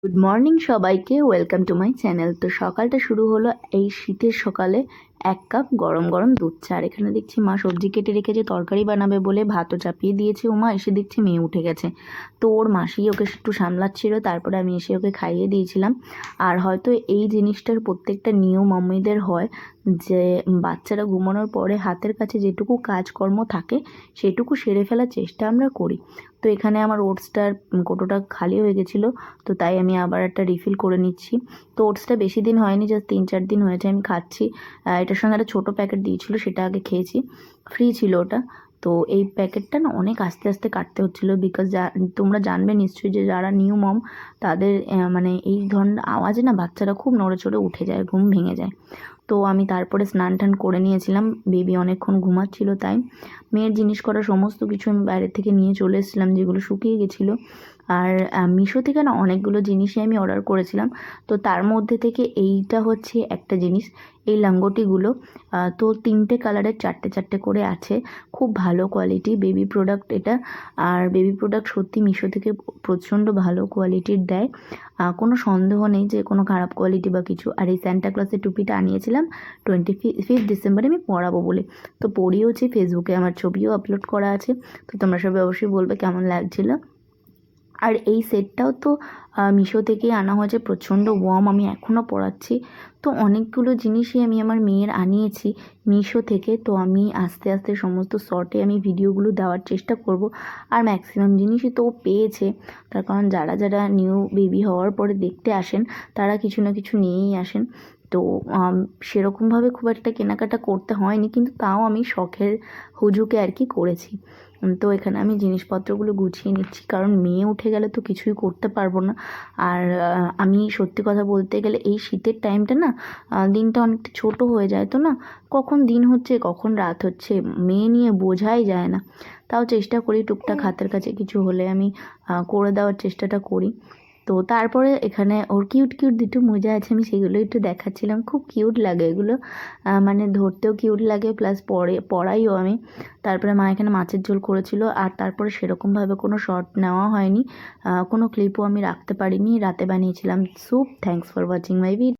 Good morning সবাইকে, welcome to my channel. তো সকালটা শুরু হলো এই শীতের সকালে এক কাপ গরম গরম দুধ চা। আর এখানে দেখছি মা সবজি কেটে রেখেছে, তরকারি বানাবে বলে ভাতও চাপিয়ে দিয়েছে। মা এসে দেখছি মেয়ে উঠে গেছে, তো ওর মাসি ওকে একটু সামলাচ্ছিল, তারপরে আমি এসে ওকে খাইয়ে দিয়েছিলাম। আর হয়তো এই জিনিসটার প্রত্যেকটা নিয়ম মাম্মিদের হয় যে বাচ্চারা ঘুমানোর পরে হাতের কাছে যেটুকু কাজকর্ম থাকে সেটুকু সেরে ফেলার চেষ্টা আমরা করি। তো এখানে আমার ওটসটার কোটোটা খালি হয়ে গেছিলো, তো তাই আমি আবার একটা রিফিল করে নিচ্ছি। তো ওটসটা বেশি দিন হয়নি, জাস্ট 3-4 দিন হয়েছে আমি খাচ্ছি। এটার সঙ্গে একটা ছোটো প্যাকেট দিয়েছিলো, সেটা আগে খেয়েছি, ফ্রি ছিল ওটা। তো এই প্যাকেটটা না অনেক আস্তে আস্তে কাটতে হচ্ছিলো, বিকজ তোমরা জানবে নিশ্চয়ই যে যারা নিউ মম তাদের মানে এই ধরনের আওয়াজে না বাচ্চারা খুব নড়ে চড়ে উঠে যায়, ঘুম ভেঙে যায়। তো আমি তারপরে স্নান টান করে নিয়েছিলাম, বেবি অনেকক্ষণ ঘুমাচ্ছিল তাই। মেয়ের জিনিস করা সমস্ত কিছু আমি বাইরে থেকে নিয়ে চলে এসেছিলাম, যেগুলো শুকিয়ে গেছিলো। আর মিশো থেকে না অনেকগুলো জিনিসই আমি অর্ডার করেছিলাম, তো তার মধ্যে থেকে এইটা হচ্ছে একটা জিনিস, এই লাঙ্গটিগুলো। তো 3টে কালারের 4টে করে আছে, খুব ভালো কোয়ালিটি বেবি প্রোডাক্ট এটা। আর বেবি প্রোডাক্ট সত্যি মিশো থেকে প্রচণ্ড ভালো কোয়ালিটির দেয়, কোনো সন্দেহ নেই যে কোনো খারাপ কোয়ালিটি বা কিছু। আর এই স্যান্টা ক্লসের টুপিটা আনিয়েছিলাম 25 ডিসেম্বরে আমি পরাবো বলে, তো পরিয়েওছি, ফেসবুকে আমার ছবিও আপলোড করা আছে। তো তোমরা সবাই অবশ্যই বলবে কেমন লাগছিলো। আর এই সেটটাও তো মিশো থেকেই আনা হয়েছে, প্রচণ্ড ওয়ার্ম, আমি এখনও পরাচ্ছি। তো অনেকগুলো জিনিসই আমি আমার মেয়ের আনিয়েছি মিশো থেকে। তো আমি আস্তে আস্তে সমস্ত শর্টে আমি ভিডিওগুলো দেওয়ার চেষ্টা করব। আর ম্যাক্সিমাম জিনিসই তো ও পেয়েছে, তার কারণ যারা যারা নিউ বেবি হওয়ার পরে দেখতে আসেন তারা কিছু না কিছু নিয়েই আসেন। তো সেরকমভাবে খুব একটা কেনাকাটা করতে হয়নি, কিন্তু তাও আমি শখের হুজুকে আর কি করেছি। তো এখানে আমি জিনিসপত্রগুলো গুছিয়ে নিচ্ছি, কারণ মেয়ে উঠে গেলে তো কিছুই করতে পারবো না। আর আমি সত্যি কথা বলতে গেলে এই শীতের টাইমটা না দিনটা অনেকটা ছোট হয়ে যায়, তো না কখন দিন হচ্ছে কখন রাত হচ্ছে মেয়ে নিয়ে বোঝাই যায় না। তাও চেষ্টা করি টুকটাক হাতের কাছে কিছু হলে আমি করে দেওয়ার চেষ্টাটা করি। তো তারপরে এখানে ওর কিউট কিউট দুটো মোজা আছে, আমি সেগুলো একটু দেখাচ্ছিলাম, খুব কিউট লাগে এগুলো, মানে ধরতেও কিউট লাগে, প্লাস পরাইও আমি। তারপরে মা এখানে মাছের ঝোল করেছিল, আর তারপরে সেরকমভাবে কোনো শর্ট নেওয়া হয়নি, কোনো ক্লিপও আমি রাখতে পারিনি, রাতে বানিয়েছিলাম soup. Thanks for watching my video.